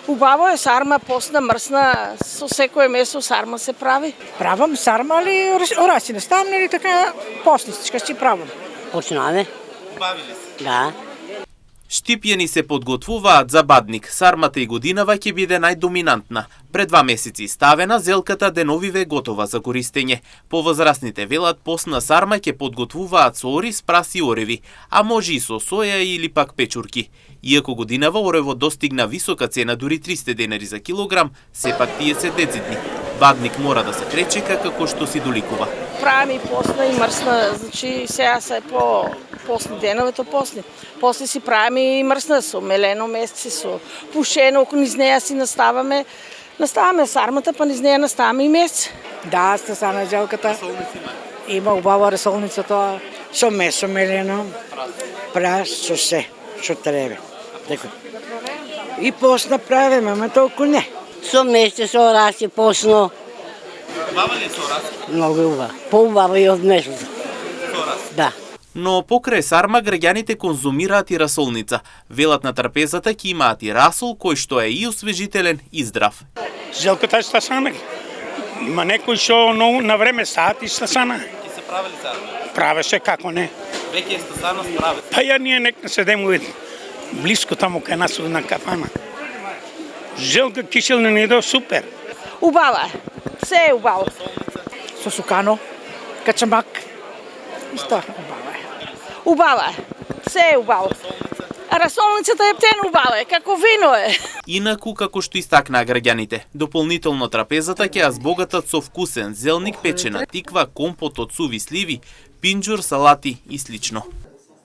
Убаво е сарма, посна, мрсна, со секое месо сарма се прави. Правам сарма, али ораси не ставам, или така постничка си правам. Почнаме. Убавили се? Да. Штипјени се подготвуваат за бадник. Сармата и годинава ќе биде најдоминантна. Пред 2 месеци ставена, зелката деновиве готова за користење. Повозрасните велат посна сарма ќе подготвуваат со ориз, прас и ореви, а може и со соја или пак печурки. Иако годинава оревот достигна висока цена, дури 300 денари за килограм, сепак тие се децидни. Бадник мора да се пречека како што си доликува. Правим и посна и мрсна, значи сега се по посни деновето посни. После си правим и мрсна со мелено месце, со пушено, ако низ неја си наставаме сармата, па низ неја наставаме и месце. Да, стасана зелката. Има убава расолница тоа, со месо мелено, прас, со се, што треба. И посна правиме, ама толку не. Со месте, со ораси, посно. Убава ли е со ораз? Многу убава. Поубаво и од месото. Со ораз? Да. Но покрај сарма граѓаните конзумираат и расолница. Велат на трапезата ќе имаат и расол кој што е и освежителен и здрав. Зелката е стасана. Има некој што на време саат и стасана. Ќе се прави ли сарма? Правеше, како не. Веќе е стасана справи. Па ја ние нека седемо блиско таму кај нас на кафана. Желка киселна не е супер. Убава е, се е убаво. Со сукано, качамак. Исто, убава е. Убава е, се е убаво. А расолницата е птен убава е, како вино е. Инаку, како што истакнаа граѓаните, дополнително трапезата ќе ја збогатат со вкусен зелник, печена тиква, компот од суви сливи, пинџур, салати и слично.